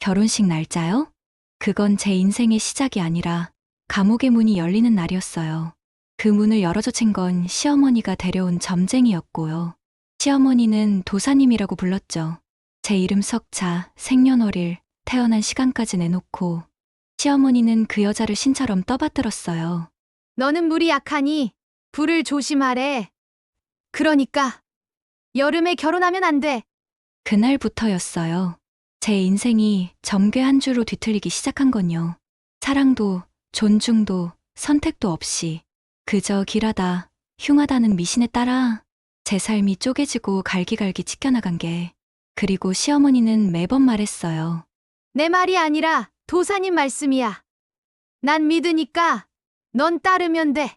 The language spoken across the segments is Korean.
결혼식 날짜요? 그건 제 인생의 시작이 아니라 감옥의 문이 열리는 날이었어요. 그 문을 열어젖힌 건 시어머니가 데려온 점쟁이였고요. 시어머니는 도사님이라고 불렀죠. 제 이름 석자, 생년월일, 태어난 시간까지 내놓고 시어머니는 그 여자를 신처럼 떠받들었어요. 너는 물이 약하니 불을 조심하래. 그러니까 여름에 결혼하면 안 돼. 그날부터였어요. 제 인생이 점괘 한 줄로 뒤틀리기 시작한 건요. 사랑도, 존중도, 선택도 없이 그저 길하다, 흉하다는 미신에 따라 제 삶이 쪼개지고 갈기갈기 찢겨나간 게, 그리고 시어머니는 매번 말했어요. 내 말이 아니라 도사님 말씀이야. 난 믿으니까 넌 따르면 돼.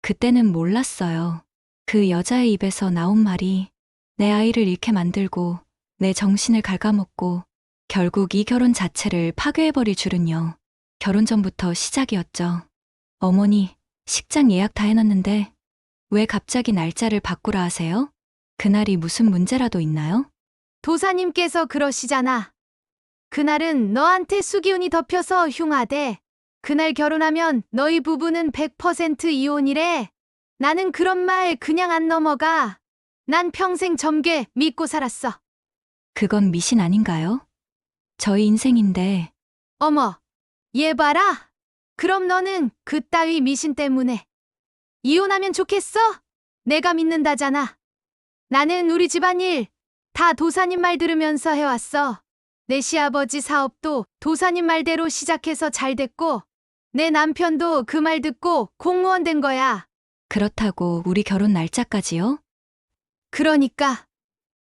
그때는 몰랐어요. 그 여자의 입에서 나온 말이 내 아이를 잃게 만들고 내 정신을 갉아먹고 결국 이 결혼 자체를 파괴해버릴 줄은요. 결혼 전부터 시작이었죠. 어머니, 식장 예약 다 해놨는데 왜 갑자기 날짜를 바꾸라 하세요? 그날이 무슨 문제라도 있나요? 도사님께서 그러시잖아. 그날은 너한테 수기운이 덮여서 흉하대. 그날 결혼하면 너희 부부는 100% 이혼이래. 나는 그런 말 그냥 안 넘어가. 난 평생 점괘 믿고 살았어. 그건 미신 아닌가요? 저희 인생인데. 어머, 얘 봐라. 그럼 너는 그따위 미신 때문에 이혼하면 좋겠어? 내가 믿는다잖아. 나는 우리 집안일 다 도사님 말 들으면서 해왔어. 내 시아버지 사업도 도사님 말대로 시작해서 잘 됐고, 내 남편도 그 말 듣고 공무원 된 거야. 그렇다고 우리 결혼 날짜까지요? 그러니까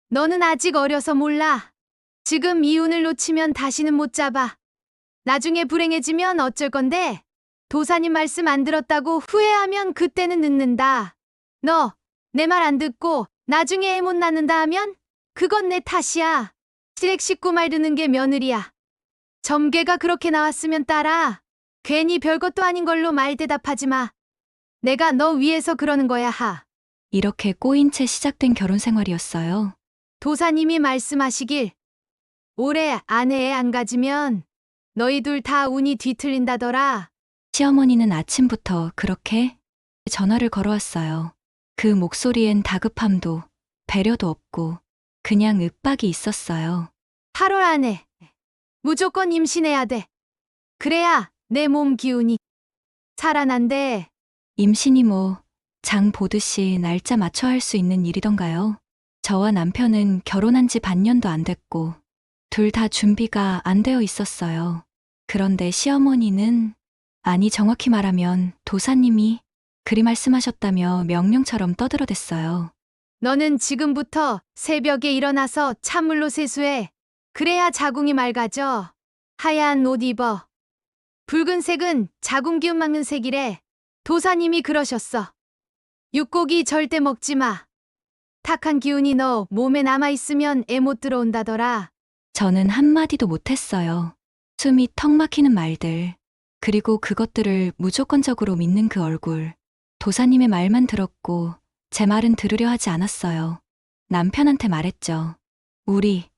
너는 아직 어려서 몰라. 지금 이운을 놓치면 다시는 못 잡아. 나중에 불행해지면 어쩔 건데? 도사님 말씀 안 들었다고 후회하면 그때는 늦는다. 너 내 말 안 듣고 나중에 애 못 낳는다 하면 그건 내 탓이야. 시댁 식구 말 듣는 게 며느리야. 점괘가 그렇게 나왔으면 따라. 괜히 별것도 아닌 걸로 말 대답하지 마. 내가 너 위해서 그러는 거야, 하. 이렇게 꼬인 채 시작된 결혼 생활이었어요. 도사님이 말씀하시길. 올해 아내애 안 가지면 너희 둘 다 운이 뒤틀린다더라. 시어머니는 아침부터 그렇게 전화를 걸어왔어요. 그 목소리엔 다급함도 배려도 없고 그냥 윽박이 있었어요. 8월 안에 무조건 임신해야 돼. 그래야 내 몸 기운이 살아난대. 임신이 뭐 장 보듯이 날짜 맞춰 할 수 있는 일이던가요? 저와 남편은 결혼한 지 반년도 안 됐고 둘 다 준비가 안 되어 있었어요. 그런데 시어머니는, 아니 정확히 말하면 도사님이 그리 말씀하셨다며 명령처럼 떠들어댔어요. 너는 지금부터 새벽에 일어나서 찬물로 세수해. 그래야 자궁이 맑아져. 하얀 옷 입어. 붉은색은 자궁 기운 막는 색이래. 도사님이 그러셨어. 육고기 절대 먹지 마. 탁한 기운이 너 몸에 남아있으면 애 못 들어온다더라. 저는 한마디도 못했어요. 숨이 턱 막히는 말들, 그리고 그것들을 무조건적으로 믿는 그 얼굴. 도사님의 말만 들었고 제 말은 들으려 하지 않았어요. 남편한테 말했죠. 우리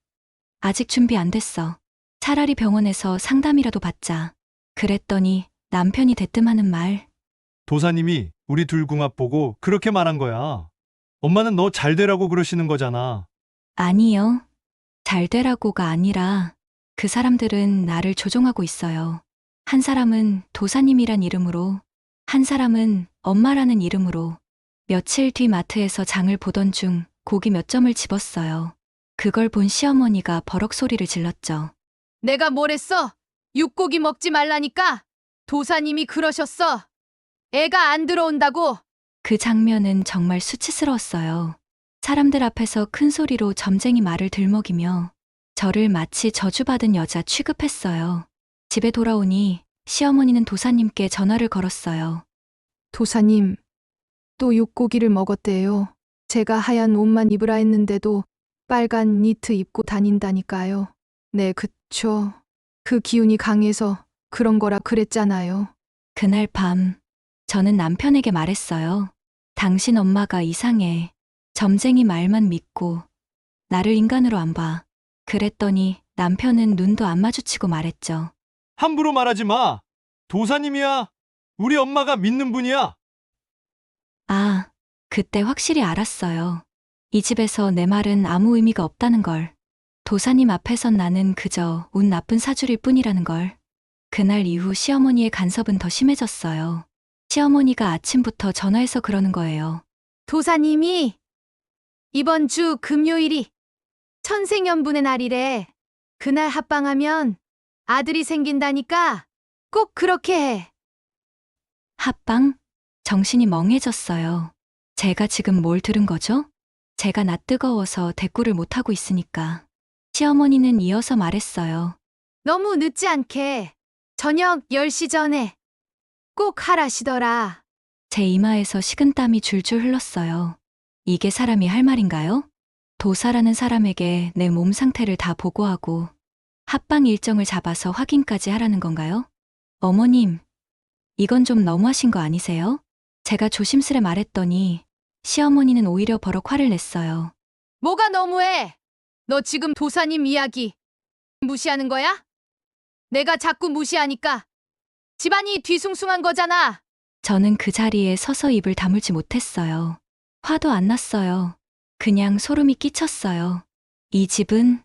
아직 준비 안 됐어. 차라리 병원에서 상담이라도 받자. 그랬더니 남편이 대뜸하는 말. 도사님이 우리 둘 궁합 보고 그렇게 말한 거야. 엄마는 너 잘 되라고 그러시는 거잖아. 아니요. 잘 되라고가 아니라 그 사람들은 나를 조종하고 있어요. 한 사람은 도사님이란 이름으로, 한 사람은 엄마라는 이름으로. 며칠 뒤 마트에서 장을 보던 중 고기 몇 점을 집었어요. 그걸 본 시어머니가 버럭 소리를 질렀죠. 내가 뭘 했어? 육고기 먹지 말라니까. 도사님이 그러셨어. 애가 안 들어온다고. 그 장면은 정말 수치스러웠어요. 사람들 앞에서 큰 소리로 점쟁이 말을 들먹이며 저를 마치 저주받은 여자 취급했어요. 집에 돌아오니 시어머니는 도사님께 전화를 걸었어요. 도사님, 또 육고기를 먹었대요. 제가 하얀 옷만 입으라 했는데도 빨간 니트 입고 다닌다니까요. 네, 그쵸. 그 기운이 강해서 그런 거라 그랬잖아요. 그날 밤 저는 남편에게 말했어요. 당신 엄마가 이상해. 점쟁이 말만 믿고 나를 인간으로 안 봐. 그랬더니 남편은 눈도 안 마주치고 말했죠. 함부로 말하지 마. 도사님이야. 우리 엄마가 믿는 분이야. 아, 그때 확실히 알았어요. 이 집에서 내 말은 아무 의미가 없다는 걸. 도사님 앞에선 나는 그저 운 나쁜 사주일 뿐이라는 걸. 그날 이후 시어머니의 간섭은 더 심해졌어요. 시어머니가 아침부터 전화해서 그러는 거예요. 도사님이 이번 주 금요일이 천생연분의 날이래. 그날 합방하면 아들이 생긴다니까 꼭 그렇게 해. 합방? 정신이 멍해졌어요. 제가 지금 뭘 들은 거죠? 제가 낯뜨거워서 대꾸를 못하고 있으니까. 시어머니는 이어서 말했어요. 너무 늦지 않게 저녁 10시 전에 꼭 하라시더라. 제 이마에서 식은땀이 줄줄 흘렀어요. 이게 사람이 할 말인가요? 도사라는 사람에게 내 몸 상태를 다 보고하고 합방 일정을 잡아서 확인까지 하라는 건가요? 어머님, 이건 좀 너무하신 거 아니세요? 제가 조심스레 말했더니 시어머니는 오히려 버럭 화를 냈어요. 뭐가 너무해? 너 지금 도사님 이야기 무시하는 거야? 내가 자꾸 무시하니까 집안이 뒤숭숭한 거잖아. 저는 그 자리에 서서 입을 다물지 못했어요. 화도 안 났어요. 그냥 소름이 끼쳤어요. 이 집은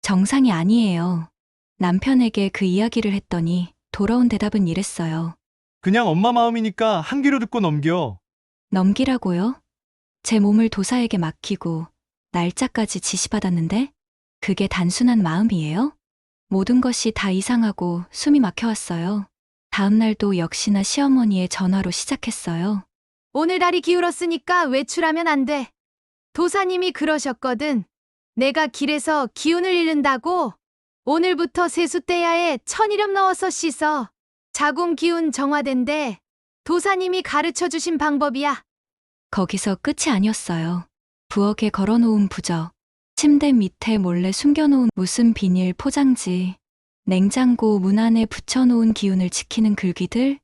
정상이 아니에요. 남편에게 그 이야기를 했더니 돌아온 대답은 이랬어요. 그냥 엄마 마음이니까 한 귀로 듣고 넘겨. 넘기라고요? 제 몸을 도사에게 맡기고 날짜까지 지시받았는데 그게 단순한 마음이에요? 모든 것이 다 이상하고 숨이 막혀왔어요. 다음 날도 역시나 시어머니의 전화로 시작했어요. 오늘 날이 기울었으니까 외출하면 안 돼. 도사님이 그러셨거든. 내가 길에서 기운을 잃는다고. 오늘부터 세숫대야에 천일염 넣어서 씻어. 자궁 기운 정화된대. 도사님이 가르쳐 주신 방법이야. 거기서 끝이 아니었어요. 부엌에 걸어놓은 부적, 침대 밑에 몰래 숨겨놓은 무슨 비닐 포장지, 냉장고 문 안에 붙여놓은 기운을 지키는 글귀들,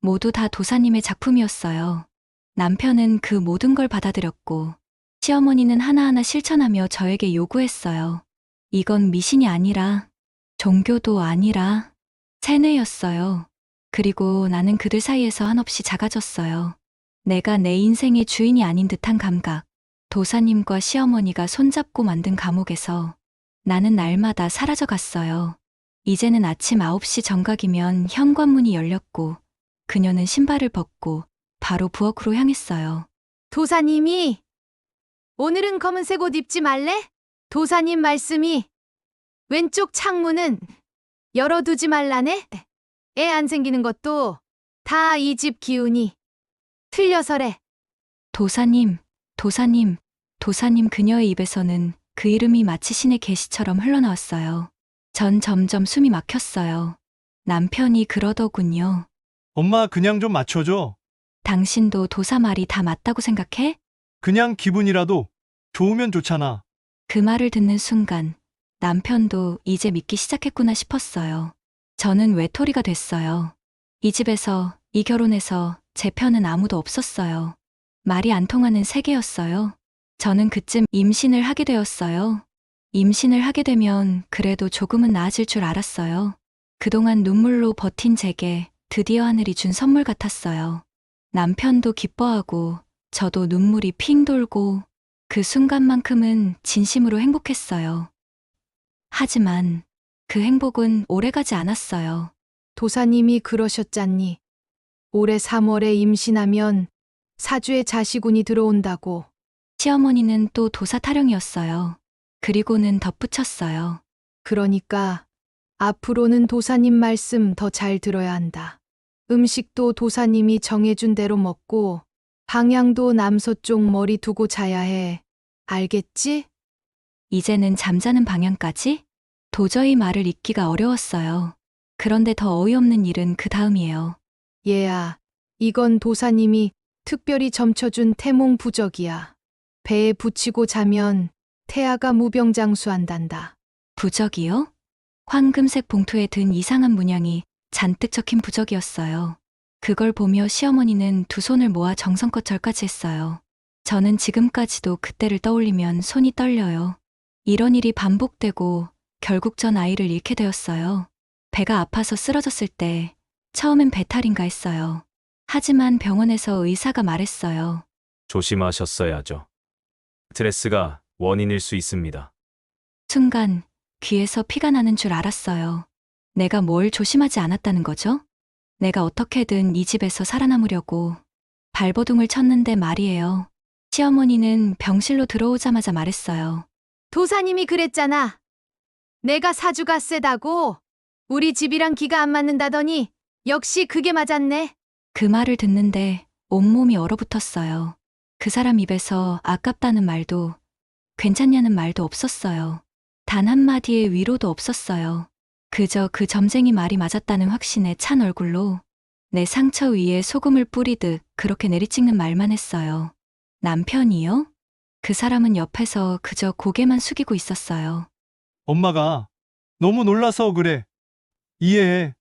모두 다 도사님의 작품이었어요. 남편은 그 모든 걸 받아들였고, 시어머니는 하나하나 실천하며 저에게 요구했어요. 이건 미신이 아니라, 종교도 아니라, 세뇌였어요. 그리고 나는 그들 사이에서 한없이 작아졌어요. 내가 내 인생의 주인이 아닌 듯한 감각. 도사님과 시어머니가 손잡고 만든 감옥에서 나는 날마다 사라져 갔어요. 이제는 아침 9시 정각이면 현관문이 열렸고 그녀는 신발을 벗고 바로 부엌으로 향했어요. 도사님이 오늘은 검은색 옷 입지 말래? 도사님 말씀이 왼쪽 창문은 열어두지 말라네? 애 안 생기는 것도 다 이 집 기운이 틀려서래. 도사님, 도사님 그녀의 입에서는 그 이름이 마치 신의 계시처럼 흘러나왔어요. 전 점점 숨이 막혔어요. 남편이 그러더군요. 엄마 그냥 좀 맞춰줘. 당신도 도사 말이 다 맞다고 생각해? 그냥 기분이라도 좋으면 좋잖아. 그 말을 듣는 순간 남편도 이제 믿기 시작했구나 싶었어요. 저는 외톨이가 됐어요. 이 집에서, 이 결혼에서 제 편은 아무도 없었어요. 말이 안 통하는 세계였어요. 저는 그쯤 임신을 하게 되었어요. 임신을 하게 되면 그래도 조금은 나아질 줄 알았어요. 그동안 눈물로 버틴 제게 드디어 하늘이 준 선물 같았어요. 남편도 기뻐하고 저도 눈물이 핑 돌고 그 순간만큼은 진심으로 행복했어요. 하지만 그 행복은 오래가지 않았어요. 도사님이 그러셨잖니. 올해 3월에 임신하면 사주에 자식운이 들어온다고. 시어머니는 또 도사 타령이었어요. 그리고는 덧붙였어요. 그러니까 앞으로는 도사님 말씀 더 잘 들어야 한다. 음식도 도사님이 정해준 대로 먹고 방향도 남서쪽 머리 두고 자야 해. 알겠지? 이제는 잠자는 방향까지? 도저히 말을 잇기가 어려웠어요. 그런데 더 어이없는 일은 그 다음이에요. 얘야, 이건 도사님이 특별히 점쳐준 태몽 부적이야. 배에 붙이고 자면 태아가 무병장수한단다. 부적이요? 황금색 봉투에 든 이상한 문양이 잔뜩 적힌 부적이었어요. 그걸 보며 시어머니는 두 손을 모아 정성껏 절까지 했어요. 저는 지금까지도 그때를 떠올리면 손이 떨려요. 이런 일이 반복되고 결국 전 아이를 잃게 되었어요. 배가 아파서 쓰러졌을 때 처음엔 배탈인가 했어요. 하지만 병원에서 의사가 말했어요. 조심하셨어야죠. 스트레스가 원인일 수 있습니다. 순간 귀에서 피가 나는 줄 알았어요. 내가 뭘 조심하지 않았다는 거죠? 내가 어떻게든 이 집에서 살아남으려고 발버둥을 쳤는데 말이에요. 시어머니는 병실로 들어오자마자 말했어요. 도사님이 그랬잖아. 내가 사주가 세다고. 우리 집이랑 기가 안 맞는다더니 역시 그게 맞았네. 그 말을 듣는데 온몸이 얼어붙었어요. 그 사람 입에서 아깝다는 말도 괜찮냐는 말도 없었어요. 단 한마디의 위로도 없었어요. 그저 그 점쟁이 말이 맞았다는 확신에 찬 얼굴로 내 상처 위에 소금을 뿌리듯 그렇게 내리찍는 말만 했어요. 남편이요? 그 사람은 옆에서 그저 고개만 숙이고 있었어요. 엄마가 너무 놀라서 그래. 이해해.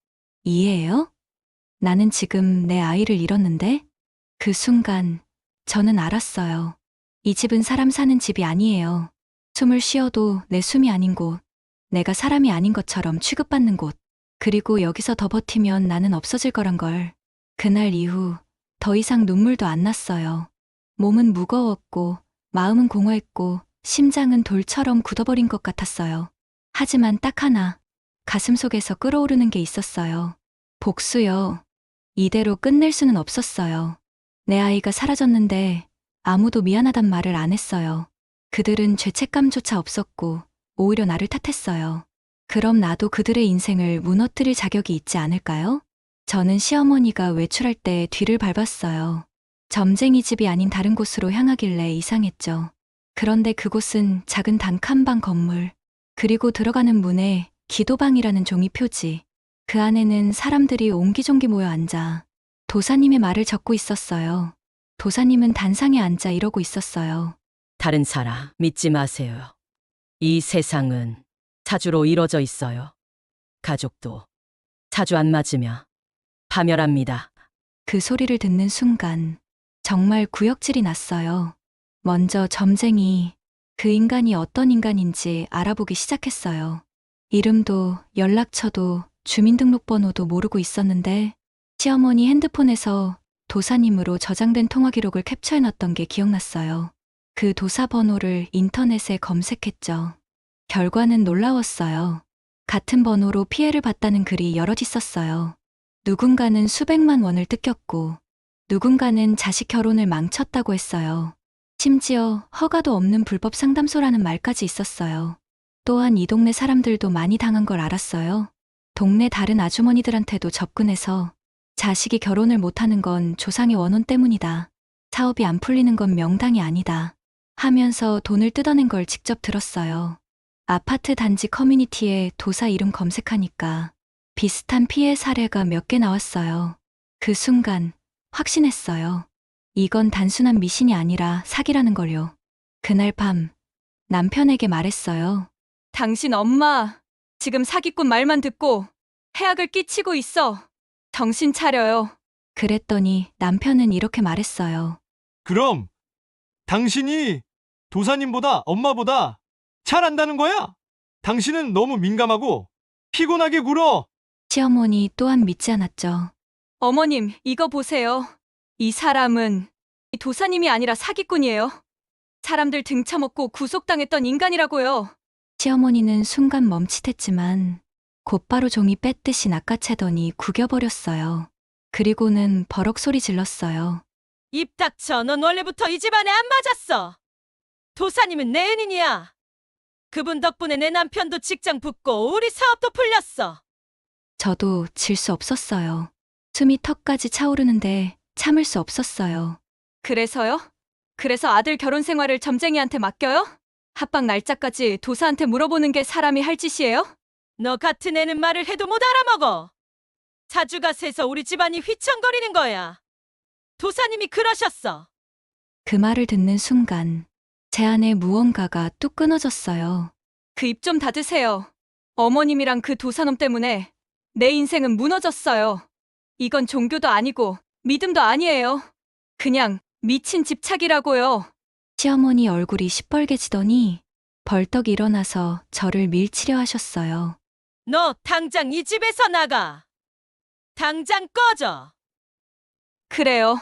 이해해요? 나는 지금 내 아이를 잃었는데 그 순간 저는 알았어요. 이 집은 사람 사는 집이 아니에요. 숨을 쉬어도 내 숨이 아닌 곳, 내가 사람이 아닌 것처럼 취급받는 곳, 그리고 여기서 더 버티면 나는 없어질 거란 걸. 그날 이후 더 이상 눈물도 안 났어요. 몸은 무거웠고 마음은 공허했고 심장은 돌처럼 굳어버린 것 같았어요. 하지만 딱 하나, 가슴속에서 끓어오르는 게 있었어요. 복수요. 이대로 끝낼 수는 없었어요. 내 아이가 사라졌는데 아무도 미안하단 말을 안 했어요. 그들은 죄책감조차 없었고 오히려 나를 탓했어요. 그럼 나도 그들의 인생을 무너뜨릴 자격이 있지 않을까요? 저는 시어머니가 외출할 때 뒤를 밟았어요. 점쟁이 집이 아닌 다른 곳으로 향하길래 이상했죠. 그런데 그곳은 작은 단칸방 건물, 그리고 들어가는 문에 기도방이라는 종이 표지. 그 안에는 사람들이 옹기종기 모여 앉아 도사님의 말을 적고 있었어요. 도사님은 단상에 앉아 이러고 있었어요. 다른 사람 믿지 마세요. 이 세상은 사주로 이루어져 있어요. 가족도 사주 안 맞으며 파멸합니다. 그 소리를 듣는 순간 정말 구역질이 났어요. 먼저 점쟁이, 그 인간이 어떤 인간인지 알아보기 시작했어요. 이름도 연락처도 주민등록번호도 모르고 있었는데 시어머니 핸드폰에서 도사님으로 저장된 통화 기록을 캡처해놨던 게 기억났어요. 그 도사 번호를 인터넷에 검색했죠. 결과는 놀라웠어요. 같은 번호로 피해를 봤다는 글이 여럿 있었어요. 누군가는 수백만 원을 뜯겼고 누군가는 자식 결혼을 망쳤다고 했어요. 심지어 허가도 없는 불법 상담소라는 말까지 있었어요. 또한 이 동네 사람들도 많이 당한 걸 알았어요. 동네 다른 아주머니들한테도 접근해서 자식이 결혼을 못하는 건 조상의 원혼 때문이다. 사업이 안 풀리는 건 명당이 아니다. 하면서 돈을 뜯어낸 걸 직접 들었어요. 아파트 단지 커뮤니티에 도사 이름 검색하니까 비슷한 피해 사례가 몇 개 나왔어요. 그 순간 확신했어요. 이건 단순한 미신이 아니라 사기라는 걸요. 그날 밤 남편에게 말했어요. 당신 엄마, 지금 사기꾼 말만 듣고 해악을 끼치고 있어. 정신 차려요. 그랬더니 남편은 이렇게 말했어요. 그럼 당신이 도사님보다 엄마보다 잘 안다는 거야? 당신은 너무 민감하고 피곤하게 굴어. 시어머니 또한 믿지 않았죠. 어머님, 이거 보세요. 이 사람은 도사님이 아니라 사기꾼이에요. 사람들 등쳐먹고 구속당했던 인간이라고요. 시어머니는 순간 멈칫했지만 곧바로 종이 뺐듯이 낚아채더니 구겨버렸어요. 그리고는 버럭 소리 질렀어요. 입 닥쳐. 넌 원래부터 이 집안에 안 맞았어. 도사님은 내 은인이야. 그분 덕분에 내 남편도 직장 붙고 우리 사업도 풀렸어. 저도 질 수 없었어요. 숨이 턱까지 차오르는데 참을 수 없었어요. 그래서요? 그래서 아들 결혼 생활을 점쟁이한테 맡겨요? 합방 날짜까지 도사한테 물어보는 게 사람이 할 짓이에요? 너 같은 애는 말을 해도 못 알아먹어. 사주가 세서 우리 집안이 휘청거리는 거야. 도사님이 그러셨어. 그 말을 듣는 순간 제 안에 무언가가 뚝 끊어졌어요. 그 입 좀 닫으세요. 어머님이랑 그 도사놈 때문에 내 인생은 무너졌어요. 이건 종교도 아니고 믿음도 아니에요. 그냥 미친 집착이라고요. 시어머니 얼굴이 시뻘개지더니 벌떡 일어나서 저를 밀치려 하셨어요. 너 당장 이 집에서 나가. 당장 꺼져. 그래요.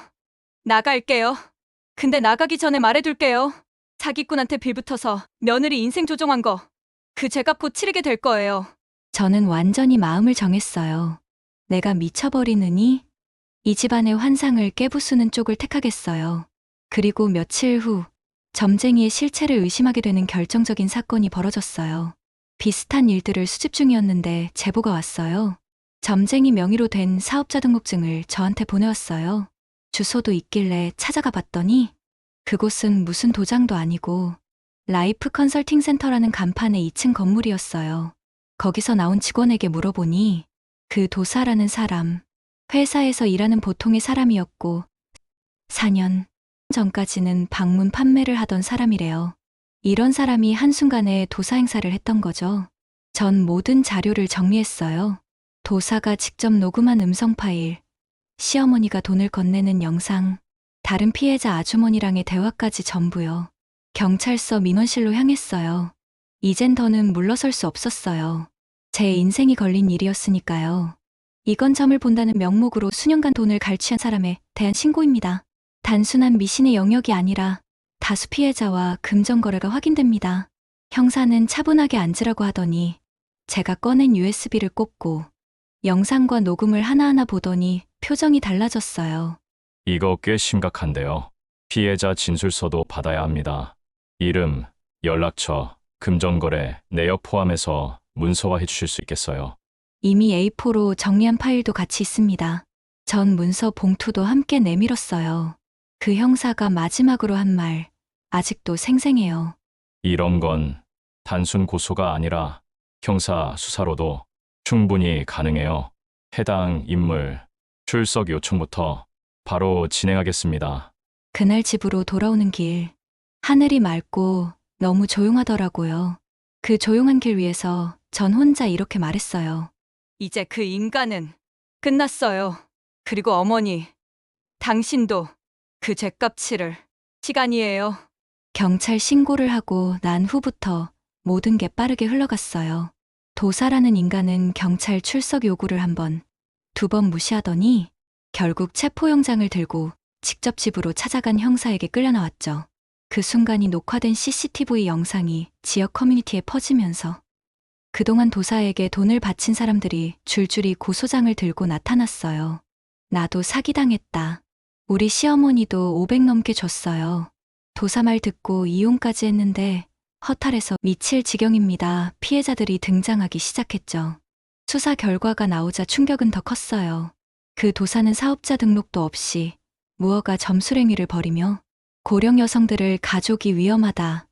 나갈게요. 근데 나가기 전에 말해둘게요. 사기꾼한테 빌붙어서 며느리 인생 조종한 거. 그 죄값 곧 치르게 될 거예요. 저는 완전히 마음을 정했어요. 내가 미쳐버리느니 이 집안의 환상을 깨부수는 쪽을 택하겠어요. 그리고 며칠 후 점쟁이의 실체를 의심하게 되는 결정적인 사건이 벌어졌어요. 비슷한 일들을 수집 중이었는데 제보가 왔어요. 점쟁이 명의로 된 사업자 등록증을 저한테 보내왔어요. 주소도 있길래 찾아가 봤더니 그곳은 무슨 도장도 아니고 라이프 컨설팅 센터라는 간판의 2층 건물이었어요. 거기서 나온 직원에게 물어보니 그 도사라는 사람, 회사에서 일하는 보통의 사람이었고 4년 전까지는 방문 판매를 하던 사람이래요. 이런 사람이 한순간에 도사 행사를 했던 거죠. 전 모든 자료를 정리했어요. 도사가 직접 녹음한 음성 파일, 시어머니가 돈을 건네는 영상, 다른 피해자 아주머니랑의 대화까지 전부요. 경찰서 민원실로 향했어요. 이젠 더는 물러설 수 없었어요. 제 인생이 걸린 일이었으니까요. 이건 점을 본다는 명목으로 수년간 돈을 갈취한 사람에 대한 신고입니다. 단순한 미신의 영역이 아니라 다수 피해자와 금전 거래가 확인됩니다. 형사는 차분하게 앉으라고 하더니 제가 꺼낸 USB를 꼽고 영상과 녹음을 하나하나 보더니 표정이 달라졌어요. 이거 꽤 심각한데요. 피해자 진술서도 받아야 합니다. 이름, 연락처, 금전거래, 내역 포함해서 문서화해 주실 수 있겠어요? 이미 A4로 정리한 파일도 같이 있습니다. 전 문서 봉투도 함께 내밀었어요. 그 형사가 마지막으로 한 말, 아직도 생생해요. 이런 건 단순 고소가 아니라 형사 수사로도 충분히 가능해요. 해당 인물 출석 요청부터 바로 진행하겠습니다. 그날 집으로 돌아오는 길, 하늘이 맑고 너무 조용하더라고요. 그 조용한 길 위에서 전 혼자 이렇게 말했어요. 이제 그 인간은 끝났어요. 그리고 어머니, 당신도 그 죄값 치를 시간이에요. 경찰 신고를 하고 난 후부터 모든 게 빠르게 흘러갔어요. 도사라는 인간은 경찰 출석 요구를 한 번, 2번 무시하더니 결국 체포영장을 들고 직접 집으로 찾아간 형사에게 끌려나왔죠. 그 순간이 녹화된 CCTV 영상이 지역 커뮤니티에 퍼지면서 그동안 도사에게 돈을 바친 사람들이 줄줄이 고소장을 들고 나타났어요. 나도 사기당했다. 우리 시어머니도 500 넘게 줬어요. 도사 말 듣고 이혼까지 했는데 허탈해서 미칠 지경입니다. 피해자들이 등장하기 시작했죠. 수사 결과가 나오자 충격은 더 컸어요. 그 도사는 사업자 등록도 없이 무허가 점술행위를 벌이며 고령 여성들을 가족이 위험하다,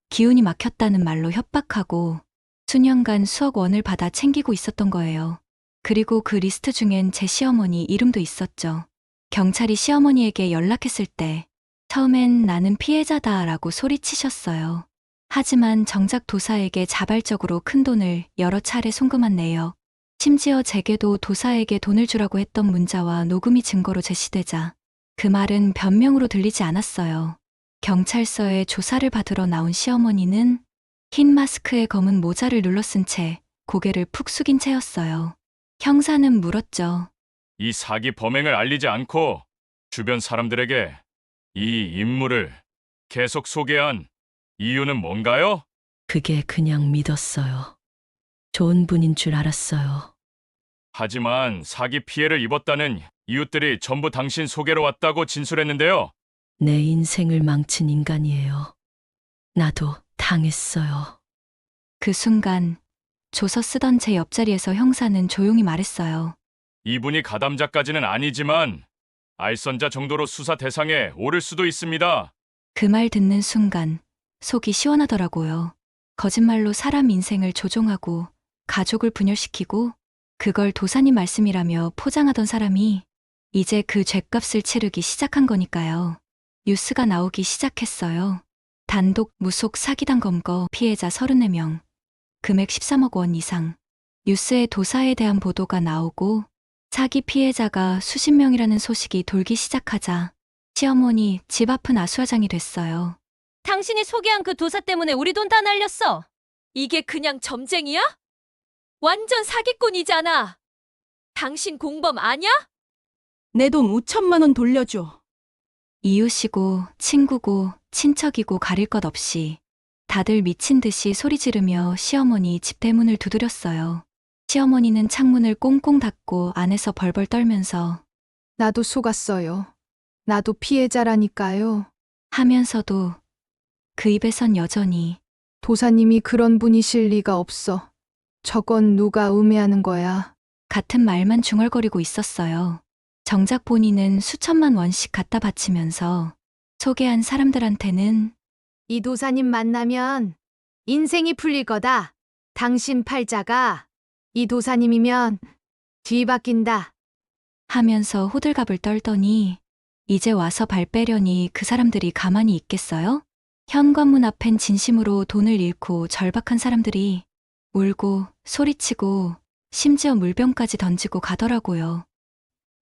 기운이 막혔다는 말로 협박하고 수년간 수억 원을 받아 챙기고 있었던 거예요. 그리고 그 리스트 중엔 제 시어머니 이름도 있었죠. 경찰이 시어머니에게 연락했을 때 처음엔 나는 피해자다라고 소리치셨어요. 하지만 정작 도사에게 자발적으로 큰 돈을 여러 차례 송금한 내역, 심지어 제게도 도사에게 돈을 주라고 했던 문자와 녹음이 증거로 제시되자 그 말은 변명으로 들리지 않았어요. 경찰서에 조사를 받으러 나온 시어머니는 흰 마스크에 검은 모자를 눌러쓴 채 고개를 푹 숙인 채였어요. 형사는 물었죠. 이 사기 범행을 알리지 않고 주변 사람들에게 이 인물을 계속 소개한 이유는 뭔가요? 그게 그냥 믿었어요. 좋은 분인 줄 알았어요. 하지만 사기 피해를 입었다는 이웃들이 전부 당신 소개로 왔다고 진술했는데요. 내 인생을 망친 인간이에요. 나도 당했어요. 그 순간 조서 쓰던 제 옆자리에서 형사는 조용히 말했어요. 이분이 가담자까지는 아니지만 알선자 정도로 수사 대상에 오를 수도 있습니다. 그 말 듣는 순간 속이 시원하더라고요. 거짓말로 사람 인생을 조종하고 가족을 분열시키고 그걸 도사님 말씀이라며 포장하던 사람이 이제 그 죗값을 치르기 시작한 거니까요. 뉴스가 나오기 시작했어요. 단독 무속 사기당 검거 피해자 34명, 금액 13억 원 이상. 뉴스에 도사에 대한 보도가 나오고 사기 피해자가 수십 명이라는 소식이 돌기 시작하자 시어머니 집 앞은 아수라장이 됐어요. 당신이 소개한 그 도사 때문에 우리 돈 다 날렸어. 이게 그냥 점쟁이야? 완전 사기꾼이잖아. 당신 공범 아냐? 내 돈 5천만 원 돌려줘. 이웃이고 친구고 친척이고 가릴 것 없이 다들 미친 듯이 소리 지르며 시어머니 집 대문을 두드렸어요. 시어머니는 창문을 꽁꽁 닫고 안에서 벌벌 떨면서 나도 속았어요. 나도 피해자라니까요. 하면서도 그 입에선 여전히 도사님이 그런 분이실 리가 없어. 저건 누가 음해하는 거야. 같은 말만 중얼거리고 있었어요. 정작 본인은 수천만 원씩 갖다 바치면서 소개한 사람들한테는 이 도사님 만나면 인생이 풀릴 거다. 당신 팔자가 이 도사님이면 뒤바뀐다. 하면서 호들갑을 떨더니 이제 와서 발 빼려니 그 사람들이 가만히 있겠어요? 현관문 앞엔 진심으로 돈을 잃고 절박한 사람들이 울고 소리치고 심지어 물병까지 던지고 가더라고요.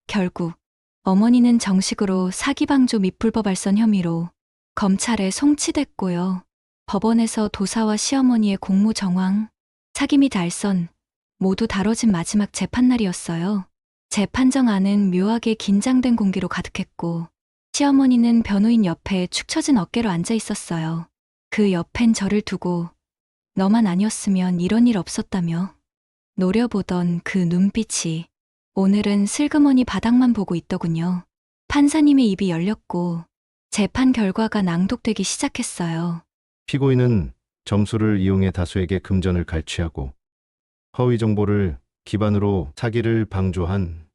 결국 어머니는 정식으로 사기방조 밑불법 알선 혐의로 검찰에 송치됐고요. 법원에서 도사와 시어머니의 공모정황, 사기 및 알선 모두 다뤄진 마지막 재판날이었어요. 재판정안은 묘하게 긴장된 공기로 가득했고 시어머니는 변호인 옆에 축 처진 어깨로 앉아 있었어요. 그 옆엔 저를 두고 너만 아니었으면 이런 일 없었다며 노려보던 그 눈빛이 오늘은 슬그머니 바닥만 보고 있더군요. 판사님의 입이 열렸고 재판 결과가 낭독되기 시작했어요. 피고인은 점수를 이용해 다수에게 금전을 갈취하고 허위 정보를 기반으로 사기를 방조한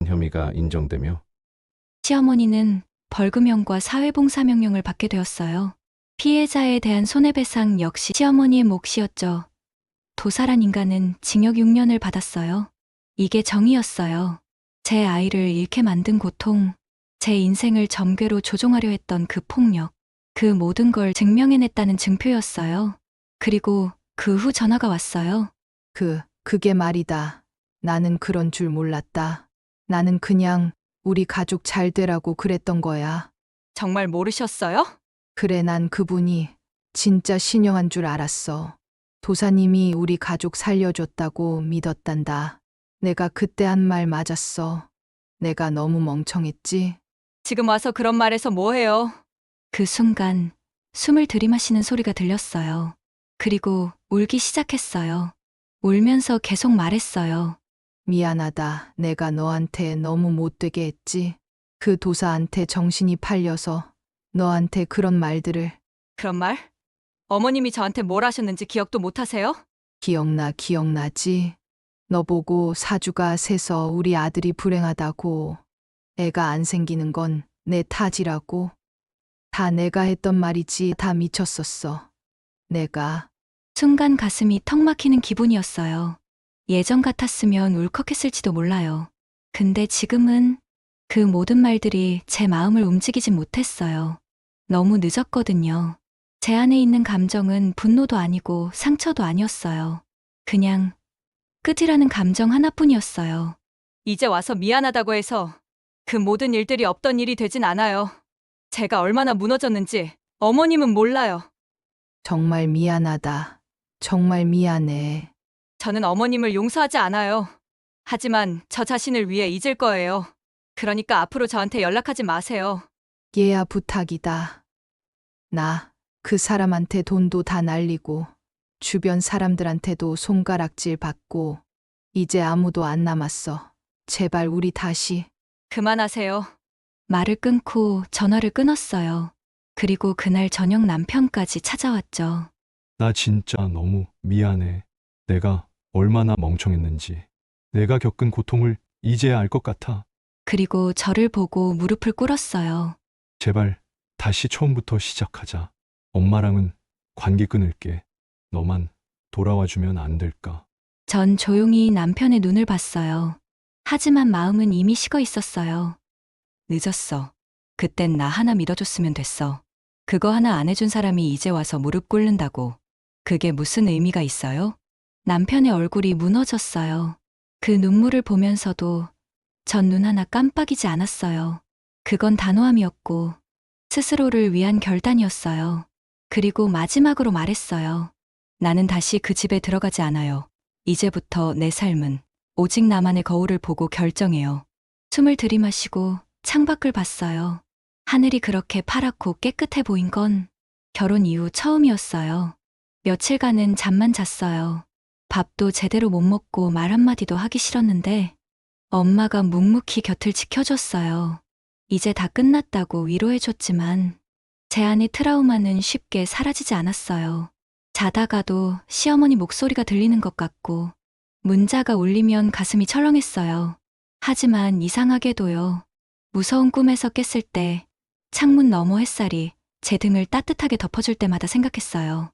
혐의가 인정되며 시어머니는 벌금형과 사회봉사 명령을 받게 되었어요. 피해자에 대한 손해배상 역시 시어머니의 몫이었죠. 도사란 인간은 징역 6년을 받았어요. 이게 정의였어요. 제 아이를 잃게 만든 고통, 제 인생을 점괘로 조종하려 했던 그 폭력, 그 모든 걸 증명해냈다는 증표였어요. 그리고 그 후 전화가 왔어요. 그게 말이다. 나는 그런 줄 몰랐다. 나는 그냥 우리 가족 잘 되라고 그랬던 거야. 정말 모르셨어요? 그래, 난 그분이 진짜 신령한 줄 알았어. 도사님이 우리 가족 살려줬다고 믿었단다. 내가 그때 한 말 맞았어. 내가 너무 멍청했지. 지금 와서 그런 말해서 뭐해요? 그 순간 숨을 들이마시는 소리가 들렸어요. 그리고 울기 시작했어요. 울면서 계속 말했어요. 미안하다. 내가 너한테 너무 못되게 했지. 그 도사한테 정신이 팔려서 너한테 그런 말들을. 그런 말? 어머님이 저한테 뭘 하셨는지 기억도 못 하세요? 기억나지? 너 보고 사주가 세서 우리 아들이 불행하다고. 애가 안 생기는 건 내 탓이라고. 다 내가 했던 말이지. 다 미쳤었어. 내가. 순간 가슴이 턱 막히는 기분이었어요. 예전 같았으면 울컥했을지도 몰라요. 근데 지금은 그 모든 말들이 제 마음을 움직이진 못했어요. 너무 늦었거든요. 제 안에 있는 감정은 분노도 아니고 상처도 아니었어요. 그냥 끝이라는 감정 하나뿐이었어요. 이제 와서 미안하다고 해서 그 모든 일들이 없던 일이 되진 않아요. 제가 얼마나 무너졌는지 어머님은 몰라요. 정말 미안하다. 정말 미안해. 저는 어머님을 용서하지 않아요. 하지만 저 자신을 위해 잊을 거예요. 그러니까 앞으로 저한테 연락하지 마세요. 얘야, 부탁이다. 나 그 사람한테 돈도 다 날리고 주변 사람들한테도 손가락질 받고 이제 아무도 안 남았어. 제발 우리 다시. 그만하세요. 말을 끊고 전화를 끊었어요. 그리고 그날 저녁 남편까지 찾아왔죠. 나 진짜 너무 미안해. 내가 얼마나 멍청했는지. 내가 겪은 고통을 이제야 알 것 같아. 그리고 저를 보고 무릎을 꿇었어요. 제발 다시 처음부터 시작하자. 엄마랑은 관계 끊을게. 너만 돌아와 주면 안 될까? 전 조용히 남편의 눈을 봤어요. 하지만 마음은 이미 식어 있었어요. 늦었어. 그땐 나 하나 믿어줬으면 됐어. 그거 하나 안 해준 사람이 이제 와서 무릎 꿇는다고. 그게 무슨 의미가 있어요? 남편의 얼굴이 무너졌어요. 그 눈물을 보면서도 전 눈 하나 깜빡이지 않았어요. 그건 단호함이었고 스스로를 위한 결단이었어요. 그리고 마지막으로 말했어요. 나는 다시 그 집에 들어가지 않아요. 이제부터 내 삶은 오직 나만의 거울을 보고 결정해요. 숨을 들이마시고 창밖을 봤어요. 하늘이 그렇게 파랗고 깨끗해 보인 건 결혼 이후 처음이었어요. 며칠간은 잠만 잤어요. 밥도 제대로 못 먹고 말 한마디도 하기 싫었는데 엄마가 묵묵히 곁을 지켜줬어요. 이제 다 끝났다고 위로해줬지만 제 안의 트라우마는 쉽게 사라지지 않았어요. 자다가도 시어머니 목소리가 들리는 것 같고 문자가 울리면 가슴이 철렁했어요. 하지만 이상하게도요. 무서운 꿈에서 깼을 때 창문 너머 햇살이 제 등을 따뜻하게 덮어줄 때마다 생각했어요.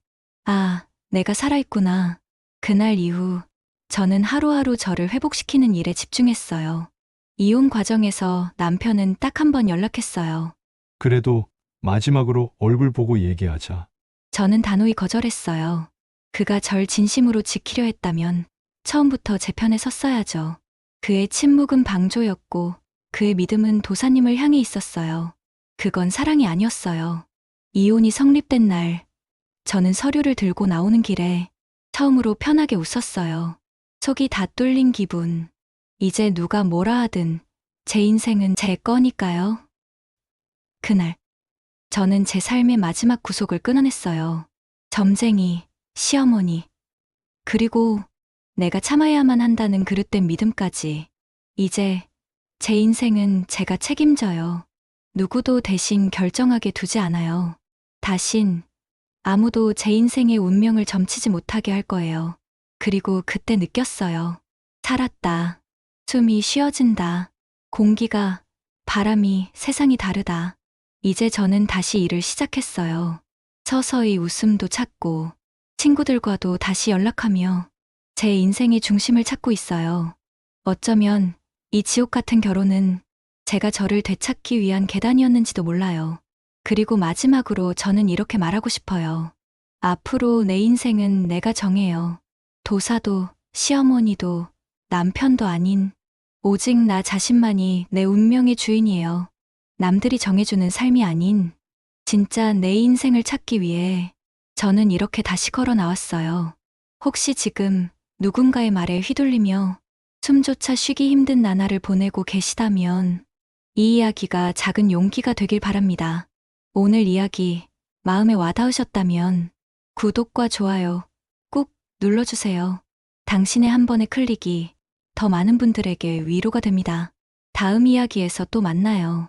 아, 내가 살아있구나. 그날 이후 저는 하루하루 저를 회복시키는 일에 집중했어요. 이혼 과정에서 남편은 딱 한 번 연락했어요. 그래도 마지막으로 얼굴 보고 얘기하자. 저는 단호히 거절했어요. 그가 절 진심으로 지키려 했다면 처음부터 제 편에 섰어야죠. 그의 침묵은 방조였고 그의 믿음은 도사님을 향해 있었어요. 그건 사랑이 아니었어요. 이혼이 성립된 날, 저는 서류를 들고 나오는 길에 처음으로 편하게 웃었어요. 속이 다 뚫린 기분. 이제 누가 뭐라 하든 제 인생은 제 거니까요. 그날, 저는 제 삶의 마지막 구속을 끊어냈어요. 점쟁이, 시어머니, 그리고 내가 참아야만 한다는 그릇된 믿음까지. 이제 제 인생은 제가 책임져요. 누구도 대신 결정하게 두지 않아요. 다신 아무도 제 인생의 운명을 점치지 못하게 할 거예요. 그리고 그때 느꼈어요. 살았다. 숨이 쉬어진다. 공기가, 바람이, 세상이 다르다. 이제 저는 다시 일을 시작했어요. 서서히 웃음도 찾고 친구들과도 다시 연락하며 제 인생의 중심을 찾고 있어요. 어쩌면 이 지옥 같은 결혼은 제가 저를 되찾기 위한 계단이었는지도 몰라요. 그리고 마지막으로 저는 이렇게 말하고 싶어요. 앞으로 내 인생은 내가 정해요. 도사도, 시어머니도, 남편도 아닌 오직 나 자신만이 내 운명의 주인이에요. 남들이 정해주는 삶이 아닌 진짜 내 인생을 찾기 위해 저는 이렇게 다시 걸어 나왔어요. 혹시 지금 누군가의 말에 휘둘리며 숨조차 쉬기 힘든 나날을 보내고 계시다면 이 이야기가 작은 용기가 되길 바랍니다. 오늘 이야기 마음에 와닿으셨다면 구독과 좋아요 꾹 눌러주세요. 당신의 한 번의 클릭이 더 많은 분들에게 위로가 됩니다. 다음 이야기에서 또 만나요.